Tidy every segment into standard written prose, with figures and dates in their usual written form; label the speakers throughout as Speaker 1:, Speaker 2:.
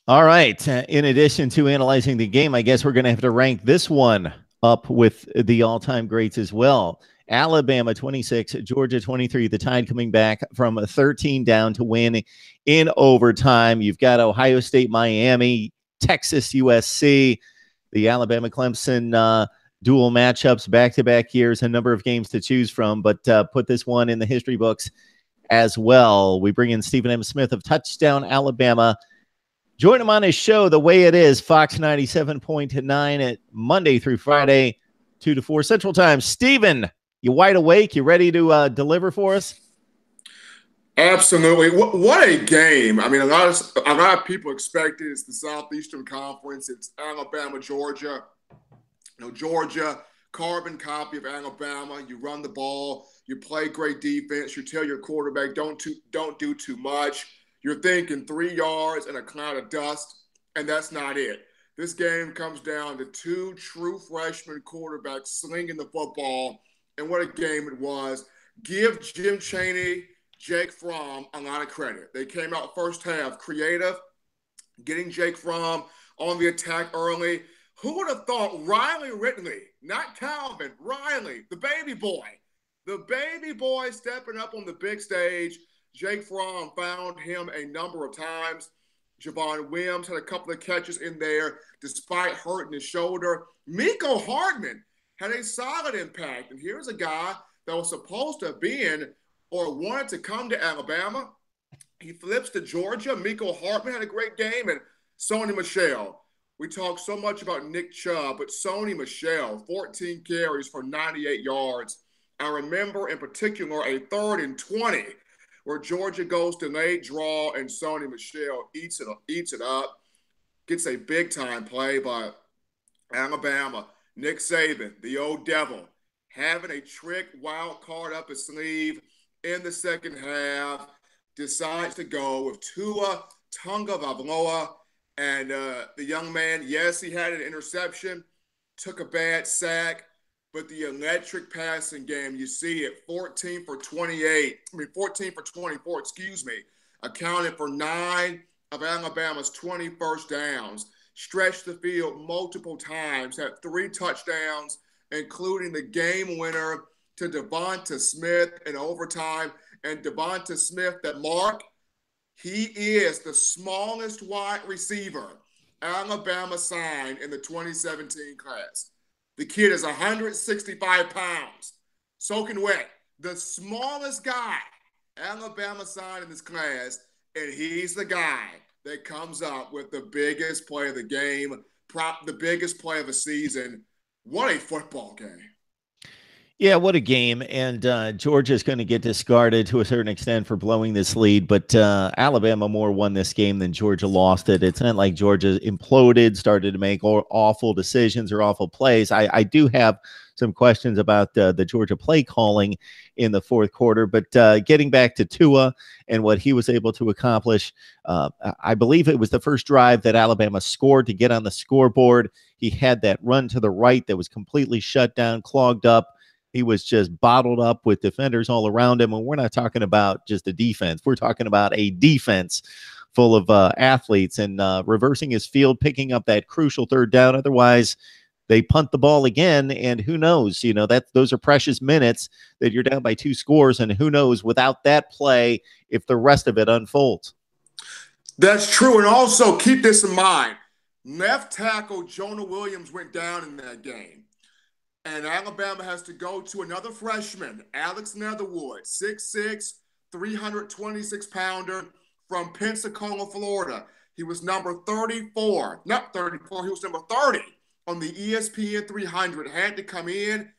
Speaker 1: All right. In addition to analyzing the game, I guess we're going to have to rank this one up with the all-time greats as well. Alabama 26, Georgia 23. The Tide coming back from 13 down to win in overtime. You've got Ohio State, Miami, Texas, USC, the Alabama Clemson dual matchups, back-to-back years, a number of games to choose from, but put this one in the history books as well. We bring in Stephen M. Smith of Touchdown Alabama. Join him on his show, The Way It Is, Fox 97.9 at Monday through Friday, 2 to 4 Central Time. Stephen, you wide awake? You ready to deliver for us?
Speaker 2: Absolutely. What a game. I mean, a lot of people expect it. It's the Southeastern Conference. It's Alabama, Georgia. Georgia, carbon copy of Alabama. You run the ball. You play great defense. You tell your quarterback, don't do too much. You're thinking 3 yards and a cloud of dust, and that's not it. This game comes down to two true freshman quarterbacks slinging the football, and what a game it was. Give Jim Chaney, Jake Fromm a lot of credit. They came out first half creative, getting Jake Fromm on the attack early. Who would have thought Riley Ridley, not Calvin, Riley, the baby boy stepping up on the big stage. Jake Fromm found him a number of times. Javon Wims had a couple of catches in there despite hurting his shoulder. Miko Hardman had a solid impact. And here's a guy that was supposed to have been or wanted to come to Alabama. He flips to Georgia. Miko Hardman had a great game. And Sony Michel. We talk so much about Nick Chubb, but Sony Michel, 14 carries for 98 yards. I remember in particular a 3rd and 20 where Georgia goes to late draw and Sony Michel eats it up, gets a big-time play by Alabama. Nick Saban, the old devil, having a trick wild card up his sleeve in the second half, decides to go with Tua Tagovailoa. And the young man, yes, he had an interception, took a bad sack, but the electric passing game, you see it, 14 for 24, accounted for 9 of Alabama's 20 first downs, stretched the field multiple times, had 3 touchdowns, including the game winner to Devonta Smith in overtime. And Devonta Smith, that Mark, he is the smallest wide receiver Alabama signed in the 2017 class. The kid is 165 pounds, soaking wet. The smallest guy Alabama signed in this class, and he's the guy that comes up with the biggest play of the game, the biggest play of the season. What a football game.
Speaker 1: Yeah, what a game. And Georgia's going to get discarded to a certain extent for blowing this lead, but Alabama more won this game than Georgia lost it. It's not like Georgia imploded, started to make awful decisions or awful plays. I do have some questions about the Georgia play calling in the fourth quarter, but getting back to Tua and what he was able to accomplish, I believe it was the first drive that Alabama scored to get on the scoreboard. He had that run to the right that was completely shut down, clogged up. He was just bottled up with defenders all around him. And we're not talking about just a defense. We're talking about a defense full of athletes and reversing his field, picking up that crucial third down. Otherwise, they punt the ball again. And who knows, those are precious minutes that you're down by 2 scores. And who knows without that play, if the rest of it unfolds.
Speaker 2: That's true. And also keep this in mind. Left tackle Jonah Williams went down in that game. And Alabama has to go to another freshman, Alex Netherwood, 6'6", 326-pounder from Pensacola, Florida. He was number 34. Not 34, he was number 30 on the ESPN 300. Had to come in,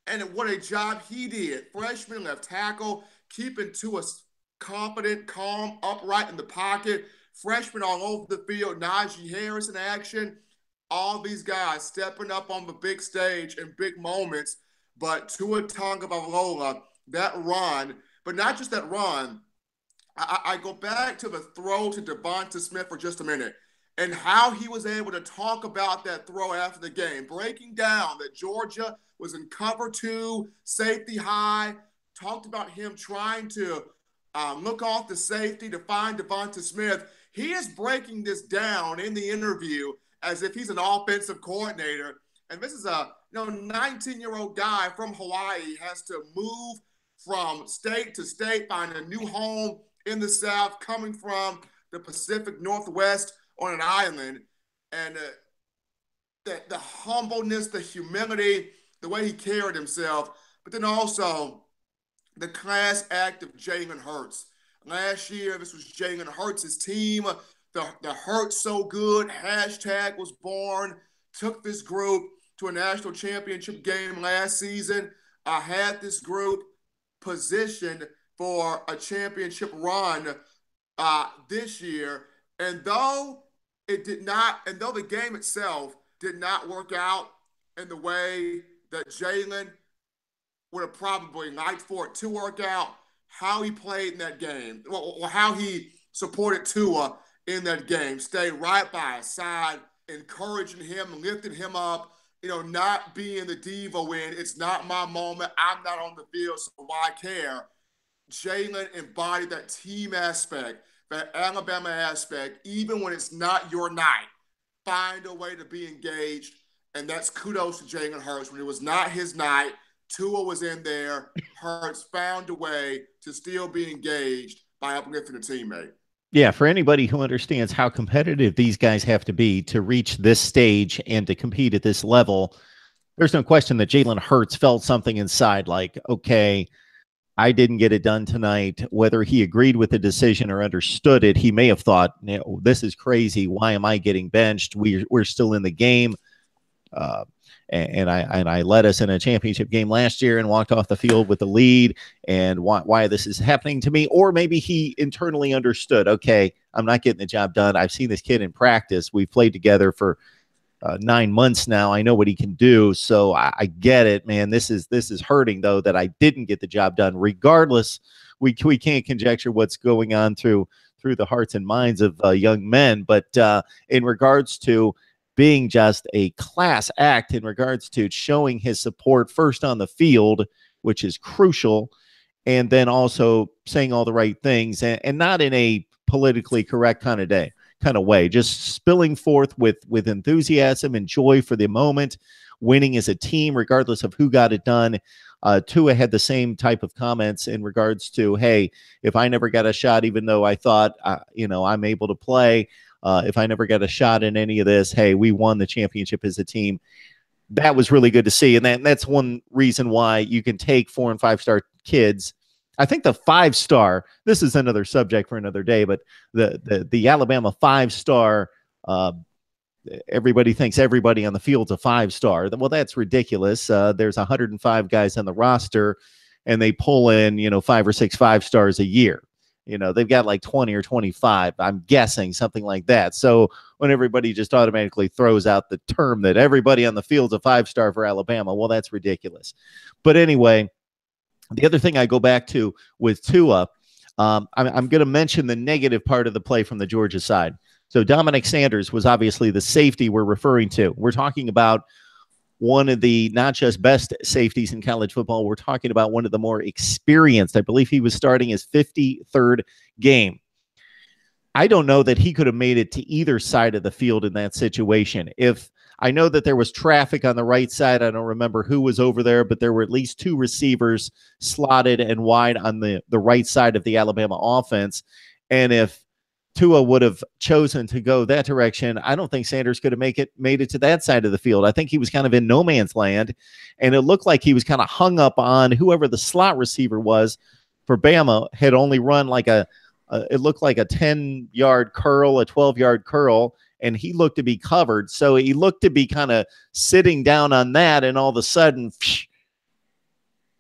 Speaker 2: and what a job he did. Freshman left tackle, keeping Tua confident, calm, upright in the pocket. Freshman all over the field, Najee Harris in action. All these guys stepping up on the big stage in big moments, but Tua Tagovailoa, that run, but not just that run. I go back to the throw to Devonta Smith for just a minute and how he was able to talk about that throw after the game, breaking down that Georgia was in cover 2, safety high, talked about him trying to look off the safety to find Devonta Smith. He is breaking this down in the interview as if he's an offensive coordinator. And this is a 19-year-old guy from Hawaii, has to move from state to state, find a new home in the South, coming from the Pacific Northwest on an island. And the humbleness, the humility, the way he carried himself, but then also the class act of Jalen Hurts. Last year, this was Jalen Hurts' team. The Hurts So Good hashtag was born, took this group to a national championship game last season. I had this group positioned for a championship run this year. And though the game itself did not work out in the way that Jalen would have probably liked for it to work out, how he played in that game, or how he supported Tua in that game, stayed right by his side, encouraging him, lifting him up, not being the diva when it's not my moment, I'm not on the field, so why care? Jalen embodied that team aspect, that Alabama aspect, even when it's not your night. Find a way to be engaged, and that's kudos to Jalen Hurts. When it was not his night, Tua was in there. Hurts found a way to still be engaged by uplifting a teammate.
Speaker 1: Yeah, for anybody who understands how competitive these guys have to be to reach this stage and to compete at this level, there's no question that Jalen Hurts felt something inside like, okay, I didn't get it done tonight. Whether he agreed with the decision or understood it, he may have thought, this is crazy. Why am I getting benched? We're still in the game. And I led us in a championship game last year and walked off the field with the lead, and why this is happening to me. Or maybe he internally understood, okay, I'm not getting the job done. I've seen this kid in practice. We've played together for 9 months now. I know what he can do. So I get it, man. This is hurting, though, that I didn't get the job done. Regardless, we can't conjecture what's going on through the hearts and minds of young men. But in regards to being just a class act, in regards to showing his support first on the field, which is crucial, and then also saying all the right things, and not in a politically correct kind of way, just spilling forth with enthusiasm and joy for the moment, winning as a team, regardless of who got it done. Tua had the same type of comments in regards to, hey, if I never got a shot, even though I thought, I'm able to play, if I never got a shot in any of this, hey, we won the championship as a team. That was really good to see. And that's one reason why you can take 4- and 5-star kids. I think the 5-star, this is another subject for another day, but the Alabama 5-star, everybody thinks everybody on the field's a 5-star. Well, that's ridiculous. There's 105 guys on the roster, and they pull in, 5 or 6 5-stars a year. They've got like 20 or 25, I'm guessing, something like that. So when everybody just automatically throws out the term that everybody on the field's a 5-star for Alabama, well, that's ridiculous. But anyway, the other thing I go back to with Tua, I'm going to mention the negative part of the play from the Georgia side. So Dominic Sanders was obviously the safety we're referring to. We're talking about one of the not just best safeties in college football. We're talking about one of the more experienced. I believe he was starting his 53rd game. I don't know that he could have made it to either side of the field in that situation. If I know that there was traffic on the right side, I don't remember who was over there, but there were at least 2 receivers slotted and wide on the right side of the Alabama offense. And if Tua would have chosen to go that direction, I don't think Sanders could have made it to that side of the field. I think he was kind of in no man's land, and it looked like he was kind of hung up on whoever the slot receiver was for Bama had only run like it looked like a 10-yard curl, a 12-yard curl, and he looked to be covered. So he looked to be kind of sitting down on that, and all of a sudden,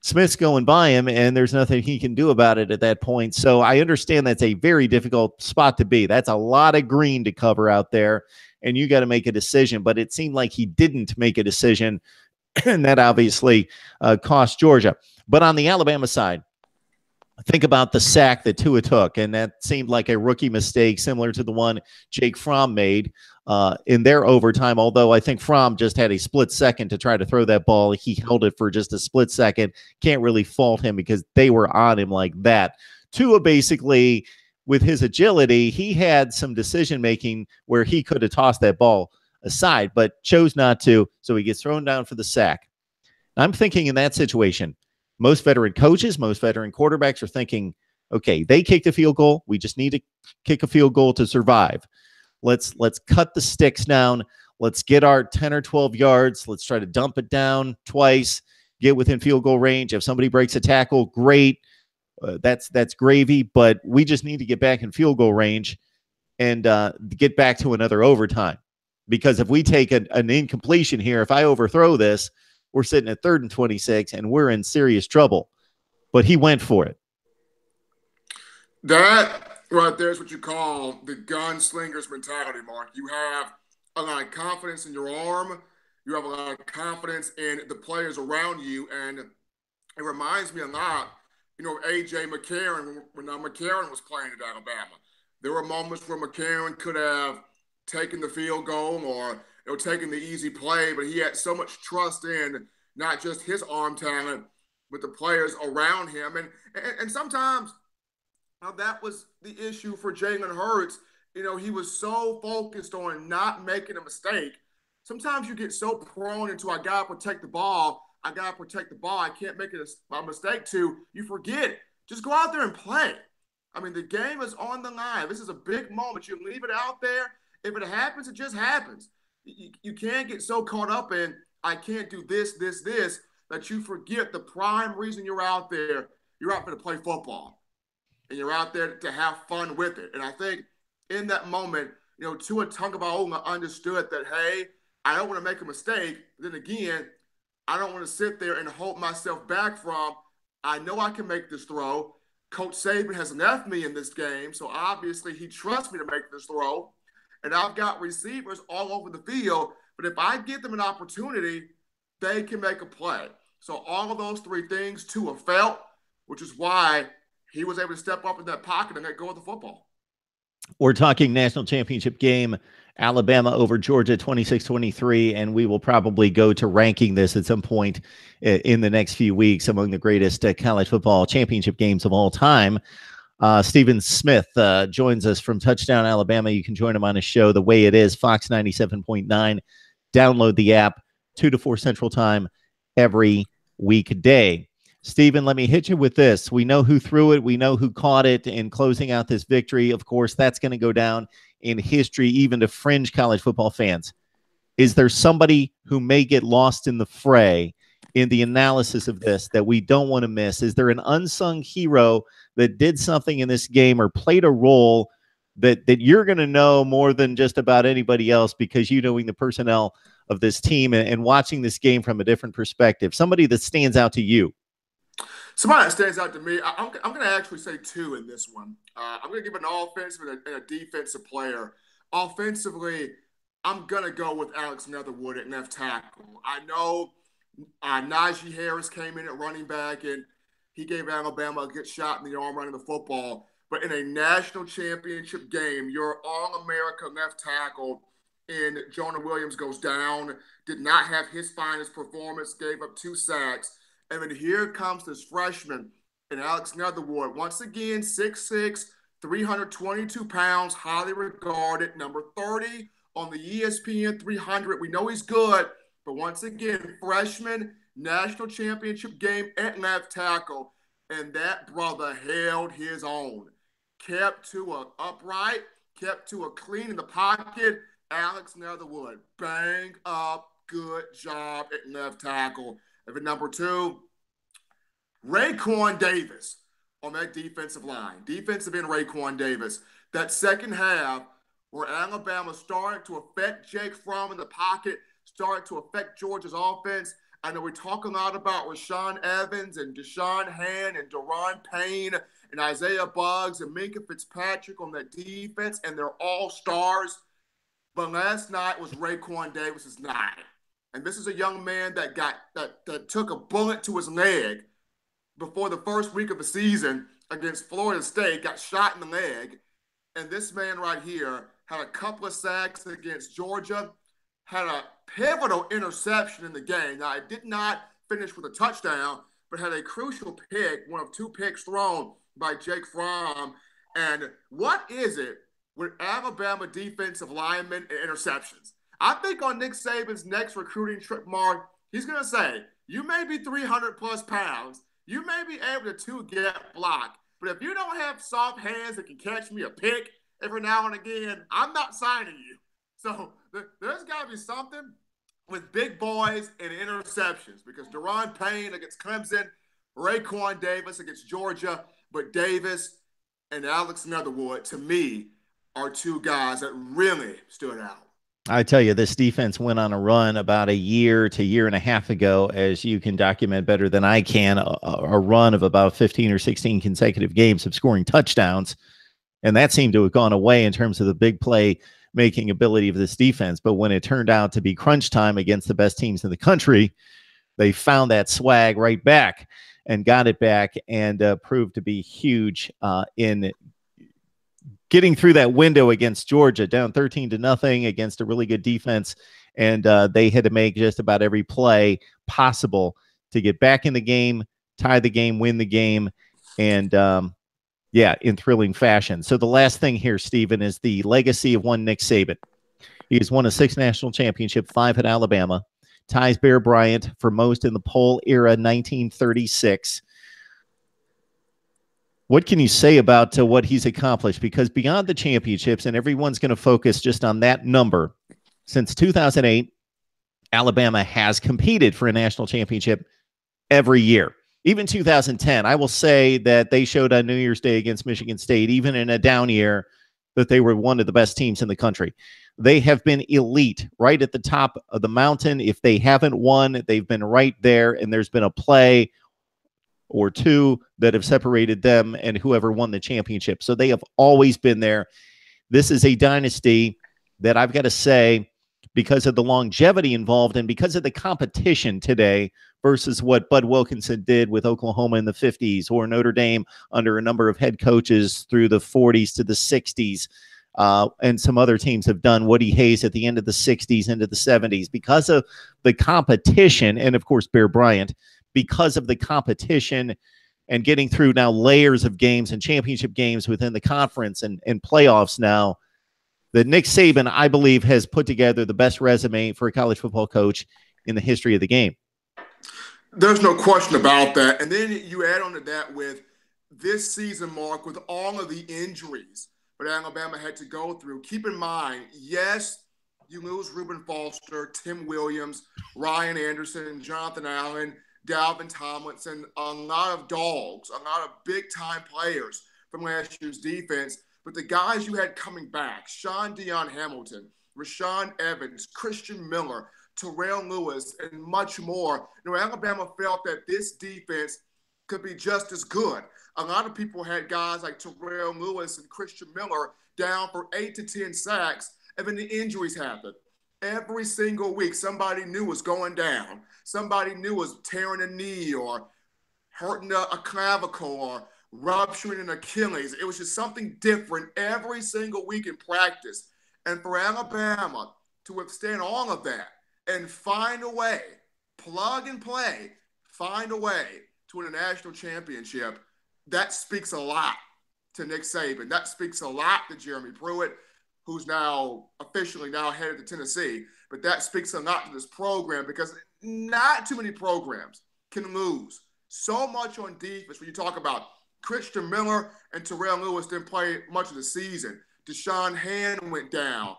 Speaker 1: Smith's going by him, and there's nothing he can do about it at that point. So I understand that's a very difficult spot to be. That's a lot of green to cover out there, and you got to make a decision. But it seemed like he didn't make a decision, and that obviously cost Georgia. But on the Alabama side, think about the sack that Tua took, and that seemed like a rookie mistake similar to the one Jake Fromm made in their overtime, although I think Fromm just had a split second to try to throw that ball. He held it for just a split second. Can't really fault him because they were on him like that. Tua basically with his agility, he had some decision making where he could have tossed that ball aside, but chose not to. So he gets thrown down for the sack. I'm thinking in that situation, most veteran coaches, most veteran quarterbacks are thinking, okay, they kicked a field goal. We just need to kick a field goal to survive. Let's cut the sticks down. Let's get our 10 or 12 yards. Let's try to dump it down twice, get within field goal range. If somebody breaks a tackle, great. That's gravy, but we just need to get back in field goal range and get back to another overtime. Because if we take an incompletion here, if I overthrow this, we're sitting at 3rd and 26, and we're in serious trouble. But he went for it.
Speaker 2: That right there is what you call the gunslinger's mentality, Mark. You have a lot of confidence in your arm. You have a lot of confidence in the players around you. And it reminds me a lot, A.J. McCarron, when McCarron was playing at Alabama. There were moments where McCarron could have taken the field goal or taken the easy play, but he had so much trust in not just his arm talent, but the players around him. And sometimes that was the issue for Jalen Hurts. He was so focused on not making a mistake. Sometimes you get so prone into, I got to protect the ball. I can't make a mistake too. You forget it. Just go out there and play. I mean, the game is on the line. This is a big moment. You leave it out there. If it happens, it just happens. You can't get so caught up in, I can't do this, that you forget the prime reason you're out there. You're out there to play football. And you're out there to have fun with it. And I think in that moment, Tua Tagovailoa understood that, hey, I don't want to make a mistake. Then again, I don't want to sit there and hold myself back from, I know I can make this throw. Coach Saban has left me in this game, so obviously he trusts me to make this throw. And I've got receivers all over the field, but if I give them an opportunity, they can make a play. So all of those three things Tua felt, which is why he was able to step up in that pocket and let go of the football.
Speaker 1: We're talking national championship game, Alabama over Georgia 26-23, and we will probably go to ranking this at some point in the next few weeks among the greatest college football championship games of all time. Stephen Smith joins us from Touchdown Alabama. You can join him on his show, The Way It Is, Fox 97.9. Download the app, 2 to 4 Central Time every weekday. Stephen, let me hit you with this. We know who threw it. We know who caught it in closing out this victory. Of course, that's going to go down in history, even to fringe college football fans. Is there somebody who may get lost in the fray in the analysis of this that we don't want to miss? Is there an unsung hero that did something in this game or played a role that you're going to know more than just about anybody else because you knowing the personnel of this team and watching this game from a different perspective? Somebody that stands out to you.
Speaker 2: Somebody that stands out to me, I'm going to actually say two in this one. I'm going to give an offensive and a defensive player. Offensively, I'm going to go with Alex Leatherwood at left tackle. I know Najee Harris came in at running back, and he gave Alabama a good shot in the arm running the football. But in a national championship game, your All-America left tackle in Jonah Williams goes down, did not have his finest performance, gave up 2 sacks. And then here comes this freshman and Alex Leatherwood. Once again, 6'6", 322 pounds, highly regarded, number 30 on the ESPN 300. We know he's good, but once again, freshman, national championship game at left tackle. And that brother held his own. Kept Tua upright, kept Tua clean in the pocket. Alex Leatherwood, bang up, good job at left tackle. And number 2, Raekwon Davis on that defensive line. Defensive end Raekwon Davis. That second half where Alabama started to affect Jake Fromm in the pocket, started to affect Georgia's offense. I know we talk a lot about Rashaan Evans and Deshaun Hand and Daron Payne and Isaiah Buggs and Minkah Fitzpatrick on that defense, and they're all stars. But last night was Raekwon Davis's night. And this is a young man that took a bullet to his leg before the first week of the season against Florida State, got shot in the leg. And this man right here had a couple of sacks against Georgia, had a pivotal interception in the game. Now, it did not finish with a touchdown, but had a crucial pick, one of 2 picks thrown by Jake Fromm. And what is it with Alabama defensive linemen and interceptions? I think on Nick Saban's next recruiting trip, Mark, he's going to say, you may be 300 plus pounds. You may be able to get blocked. But if you don't have soft hands that can catch me a pick every now and again, I'm not signing you. So there's got to be something with big boys and interceptions, because Deron Payne against Clemson, Raekwon Davis against Georgia, but Davis and Alex Netherwood, to me, are two guys that really stood out.
Speaker 1: I tell you, this defense went on a run about a year to year and a half ago, as you can document better than I can, a run of about 15 or 16 consecutive games of scoring touchdowns. And that seemed to have gone away in terms of the big play making ability of this defense. But when it turned out to be crunch time against the best teams in the country, they found that swag right back and got it back, and proved to be huge in getting through that window against Georgia, down 13-0 against a really good defense. And they had to make just about every play possible to get back in the game, tie the game, win the game, and in thrilling fashion. So the last thing here, Stephen, is the legacy of one Nick Saban. He has won a 6 national championship, 5 at Alabama, ties Bear Bryant for most in the poll era, 1936. What can you say about what he's accomplished? Because beyond the championships, and everyone's going to focus just on that number, since 2008, Alabama has competed for a national championship every year. Even 2010, I will say that they showed on New Year's Day against Michigan State, even in a down year, that they were one of the best teams in the country. They have been elite, right at the top of the mountain. If they haven't won, they've been right there, and there's been a play or two that have separated them and whoever won the championship. So they have always been there. This is a dynasty that I've got to say, because of the longevity involved and because of the competition today versus what Bud Wilkinson did with Oklahoma in the 50s, or Notre Dame under a number of head coaches through the 40s to the 60s. And some other teams have done, Woody Hayes at the end of the 60s into the 70s, because of the competition. And of course, Bear Bryant, because of the competition and getting through now layers of games and championship games within the conference and playoffs now, that Nick Saban, I believe, has put together the best resume for a college football coach in the history of the game.
Speaker 2: There's no question about that. And then you add on to that with this season, Mark, with all of the injuries that Alabama had to go through. Keep in mind, yes, you lose Reuben Foster, Tim Williams, Ryan Anderson, Jonathan Allen, Dalvin Tomlinson, a lot of dogs, a lot of big-time players from last year's defense. But the guys you had coming back, Sean Dion Hamilton, Rashaan Evans, Christian Miller, Terrell Lewis, and much more. Alabama felt that this defense could be just as good. A lot of people had guys like Terrell Lewis and Christian Miller down for 8 to 10 sacks, and then the injuries happened. Every single week, somebody new was going down. Somebody new was tearing a knee or hurting a clavicle or rupturing an Achilles. It was just something different every single week in practice. And for Alabama to withstand all of that and find a way, plug and play, find a way to win a national championship, that speaks a lot to Nick Saban. That speaks a lot to Jeremy Pruitt, who's now officially now headed to Tennessee. But that speaks a lot to this program, because not too many programs can lose so much on defense. When you talk about Christian Miller and Terrell Lewis didn't play much of the season. Deshaun Hand went down.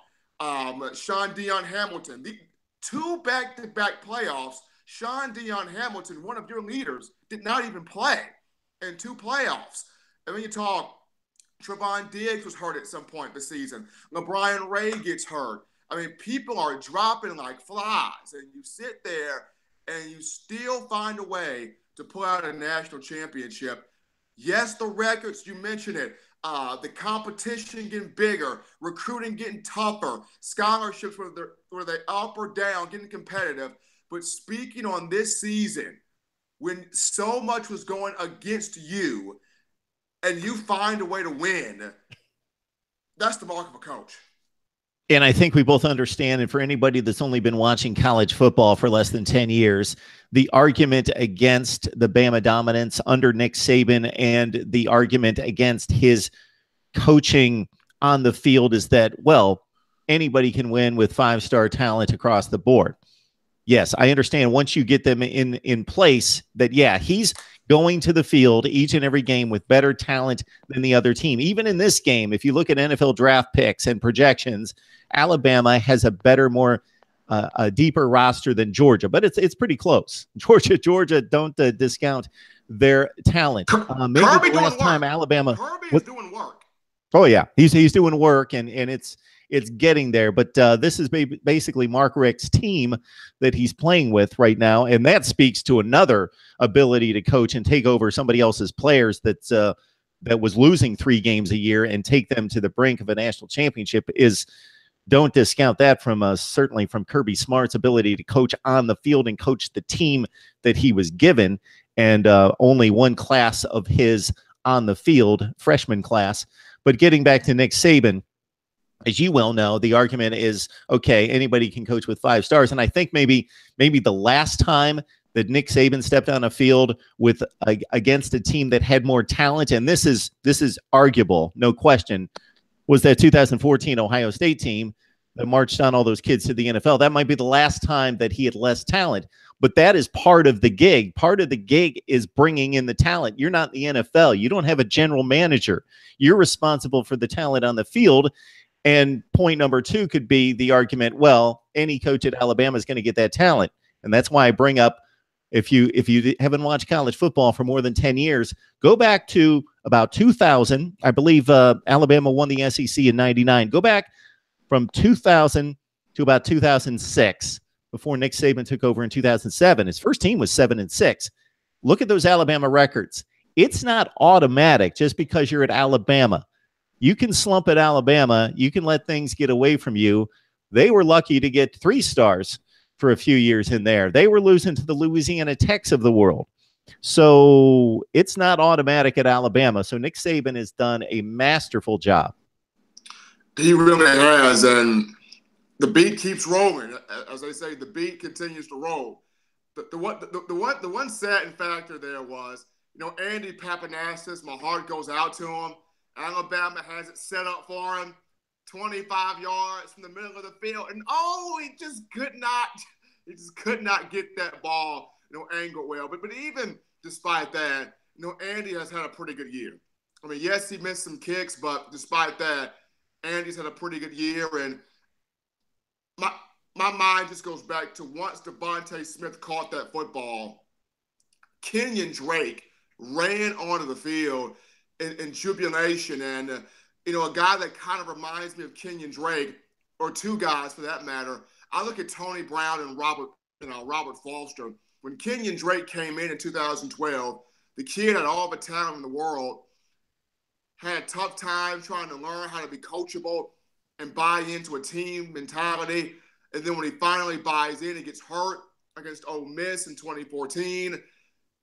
Speaker 2: Sean Dion Hamilton. The 2 back-to-back playoffs, Sean Dion Hamilton, one of your leaders, did not even play in 2 playoffs. And when you talk, Trevon Diggs was hurt at some point this season. LeBron Ray gets hurt. I mean, people are dropping like flies. And you sit there and you still find a way to pull out a national championship. Yes, the records, you mentioned it. The competition getting bigger, recruiting getting tougher, scholarships, whether they up or down, getting competitive. But speaking on this season, when so much was going against you and you find a way to win, that's the mark of a coach.
Speaker 1: And I think we both understand, and for anybody that's only been watching college football for less than 10 years, the argument against the Bama dominance under Nick Saban and the argument against his coaching on the field is that, well, anybody can win with five-star talent across the board. Yes, I understand once you get them in place that, yeah, he's going to the field each and every game with better talent than the other team. Even in this game, if you look at NFL draft picks and projections, Alabama has a better, more a deeper roster than Georgia, but it's pretty close. Georgia, don't discount their talent. Maybe
Speaker 2: Kirby
Speaker 1: the last time Alabama
Speaker 2: Kirby is doing work.
Speaker 1: Oh yeah, he's doing work, and it's getting there. But this is basically Mark Richt's team that he's playing with right now, and that speaks to another ability to coach and take over somebody else's players that was losing 3 games a year and take them to the brink of a national championship. Don't discount that from certainly from Kirby Smart's ability to coach on the field and coach the team that he was given, and only one class of his on the field, freshman class. But getting back to Nick Saban, as you well know, the argument is, okay, anybody can coach with 5 stars. And I think maybe the last time that Nick Saban stepped on a field with against a team that had more talent, and this is arguable, no question, was that 2014 Ohio State team that marched on all those kids to the NFL. That might be the last time that he had less talent. But that is part of the gig. Part of the gig is bringing in the talent. You're not in the NFL. You don't have a general manager. You're responsible for the talent on the field. And point number 2 could be the argument, well, any coach at Alabama is going to get that talent. And that's why I bring up, if you haven't watched college football for more than 10 years, go back to about 2000. I believe Alabama won the SEC in 99. Go back from 2000 to about 2006. Before Nick Saban took over in 2007. His first team was 7-6. Look at those Alabama records. It's not automatic just because you're at Alabama. You can slump at Alabama. You can let things get away from you. They were lucky to get 3 stars for a few years in there. They were losing to the Louisiana Techs of the world. So it's not automatic at Alabama. So Nick Saban has done a masterful job.
Speaker 2: He really has, and the beat keeps rolling. As they say, the beat continues to roll. The one saddening factor there was, Andy Pappanastis, my heart goes out to him. Alabama has it set up for him, 25 yards from the middle of the field, and he just could not get that ball, angled well. But even despite that, Andy has had a pretty good year. I mean, yes, he missed some kicks, but despite that, Andy's had a pretty good year. And my mind just goes back to once Devontae Smith caught that football, Kenyon Drake ran onto the field in jubilation. And, a guy that kind of reminds me of Kenyon Drake, or 2 guys for that matter, I look at Tony Brown and Robert Foster. When Kenyon Drake came in 2012, the kid had all the talent in the world, had a tough time trying to learn how to be coachable and buy into a team mentality. And then when he finally buys in, he gets hurt against Ole Miss in 2014.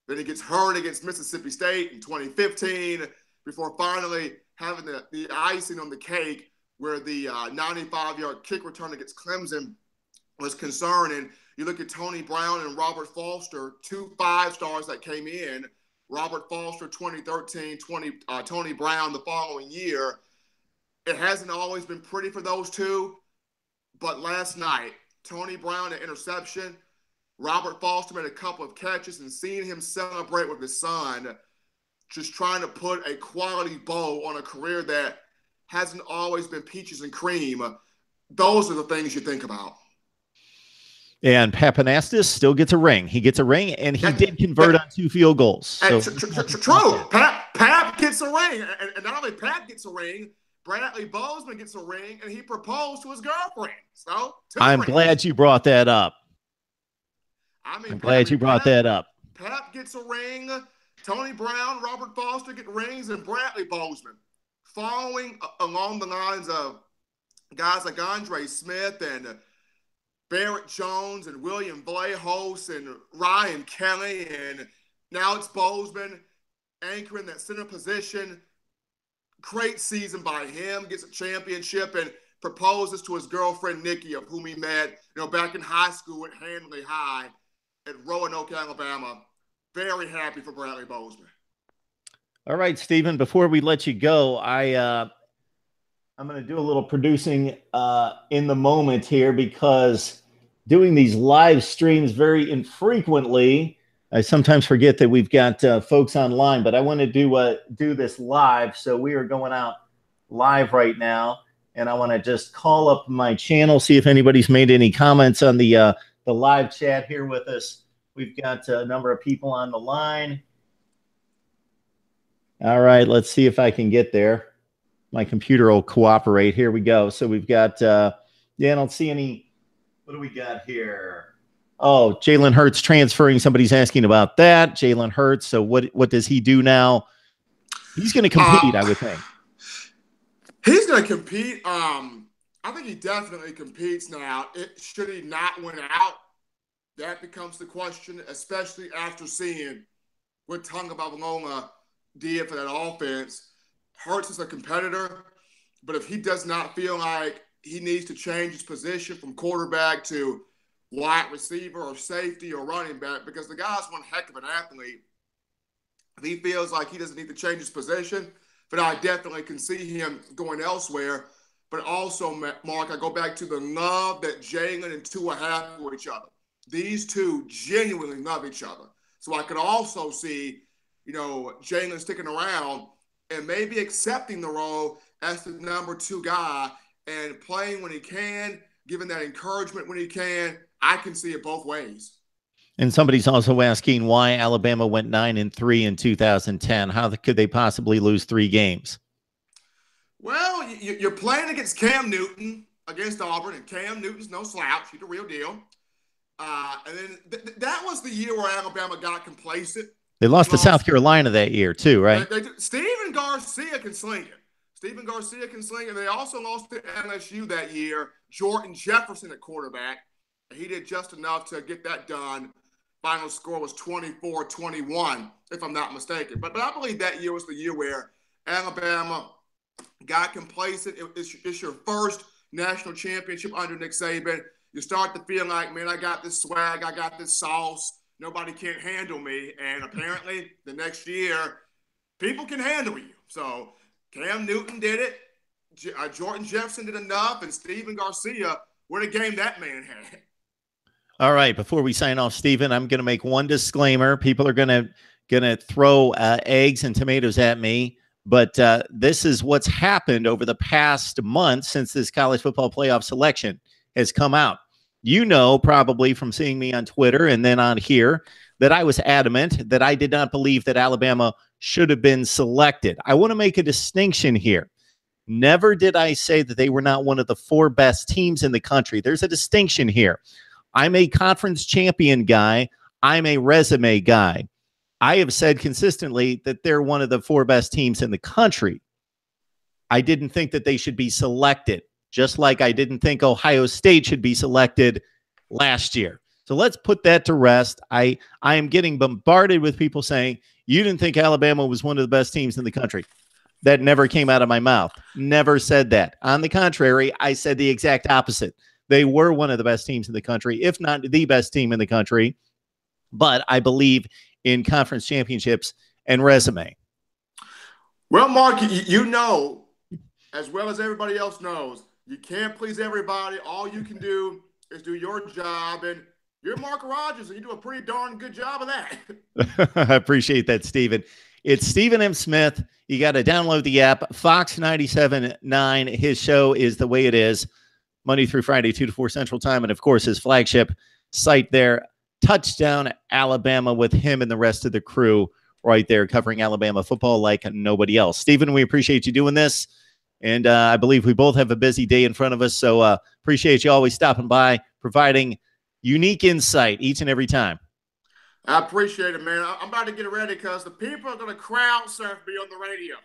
Speaker 2: Then he gets hurt against Mississippi State in 2015 before finally having the icing on the cake where the 95-yard kick return against Clemson was concerning. You look at Tony Brown and Robert Foster, 2 5-stars that came in. Robert Foster 2013, Tony Brown the following year. It hasn't always been pretty for those 2, but last night, Tony Brown an interception, Robert Foster made a couple of catches, and seeing him celebrate with his son, just trying to put a quality bow on a career that hasn't always been peaches and cream, those are the things you think about.
Speaker 1: And Pappanastis still gets a ring. He gets a ring, and he did convert on 2 field goals. So
Speaker 2: true. Pap gets a ring. And not only Pap gets a ring, Bradley Bozeman gets a ring, and he proposed to his girlfriend. So
Speaker 1: I'm glad you brought that up. I'm glad you brought that up.
Speaker 2: Pap gets a ring. Tony Brown, Robert Foster get rings, and Bradley Bozeman. Following along the lines of guys like Andre Smith and Barrett Jones and William Vlahos and Ryan Kelly, and now it's Bozeman anchoring that center position. Great season by him, gets a championship and proposes to his girlfriend Nikki, of whom he met, back in high school at Handley High at Roanoke, Alabama. Very happy for Bradley Bozeman.
Speaker 1: All right, Stephen, before we let you go, I I'm going to do a little producing in the moment here because doing these live streams very infrequently, I sometimes forget that we've got folks online, but I want to do this live. So we are going out live right now, and I want to just call up my channel, see if anybody's made any comments on the live chat here with us. We've got a number of people on the line. All right, let's see if I can get there. My computer will cooperate. Here we go. So we've got, I don't see any. What do we got here? Oh, Jalen Hurts transferring. Somebody's asking about that. Jalen Hurts. So what does he do now? He's going to compete, I would think.
Speaker 2: He's going to compete. I think he definitely competes now. Should he not win out? That becomes the question, especially after seeing what Tonga Babalonga did for that offense. Hurts is a competitor, but if he does not feel like he needs to change his position from quarterback to wide receiver or safety or running back, because the guy's one heck of an athlete, if he feels like he doesn't need to change his position, but I definitely can see him going elsewhere. But also, Mark, I go back to the love that Jalen and Tua have for each other. These two genuinely love each other. So I could also see, Jalen sticking around and maybe accepting the role as the number 2 guy and playing when he can, giving that encouragement when he can. I can see it both ways.
Speaker 1: And somebody's also asking why Alabama went 9-3 in 2010. How could they possibly lose 3 games?
Speaker 2: Well, you're playing against Cam Newton against Auburn, and Cam Newton's no slouch. He's the real deal. And then that was the year where Alabama got complacent.
Speaker 1: They lost to South Carolina that year too, right?
Speaker 2: Stephen Garcia can sling it. And they also lost to LSU that year. Jordan Jefferson at quarterback. He did just enough to get that done. Final score was 24-21, if I'm not mistaken. But I believe that year was the year where Alabama got complacent. It's your first national championship under Nick Saban. You start to feel like, man, I got this swag. I got this sauce. Nobody can't handle me. And apparently the next year, people can handle you. So Cam Newton did it. Jordan Jefferson did enough. And Stephen Garcia, what a game that man had.
Speaker 1: All right. Before we sign off, Stephen, I'm going to make one disclaimer. People are going to throw eggs and tomatoes at me. But this is what's happened over the past month since this college football playoff selection has come out. Probably from seeing me on Twitter and then on here, that I was adamant that I did not believe that Alabama should have been selected. I want to make a distinction here. Never did I say that they were not one of the 4 best teams in the country. There's a distinction here. I'm a conference champion guy. I'm a resume guy. I have said consistently that they're one of the 4 best teams in the country. I didn't think that they should be selected. Just like I didn't think Ohio State should be selected last year. So let's put that to rest. I am getting bombarded with people saying, you didn't think Alabama was one of the best teams in the country. That never came out of my mouth. Never said that. On the contrary, I said the exact opposite. They were one of the best teams in the country, if not the best team in the country. But I believe in conference championships and resume.
Speaker 2: Well, Mark, as well as everybody else knows, you can't please everybody. All you can do is do your job. And you're Mark Rogers, and you do a pretty darn good job of that.
Speaker 1: I appreciate that, Stephen. It's Stephen M. Smith. You got to download the app. Fox 97.9. His show is The Way It Is, Monday through Friday, 2 to 4 Central Time. And, of course, his flagship site there, Touchdown Alabama, with him and the rest of the crew right there covering Alabama football like nobody else. Stephen, we appreciate you doing this. And I believe we both have a busy day in front of us. So appreciate you always stopping by, providing unique insight each and every time.
Speaker 2: I appreciate it, man. I'm about to get ready because the people are going to crowd surf me on the radio.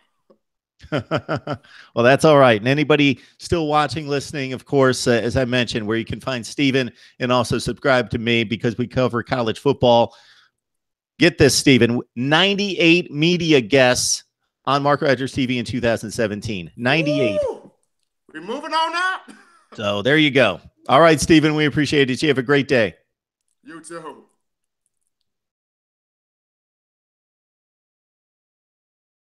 Speaker 1: Well, that's all right. And anybody still watching, listening, of course, as I mentioned, where you can find Stephen and also subscribe to me because we cover college football. Get this, Stephen, 98 media guests on Mark Rogers TV in 2017. 98.
Speaker 2: Ooh, we're moving on up.
Speaker 1: So there you go. All right, Stephen, we appreciate it. You have a great day.
Speaker 2: You too.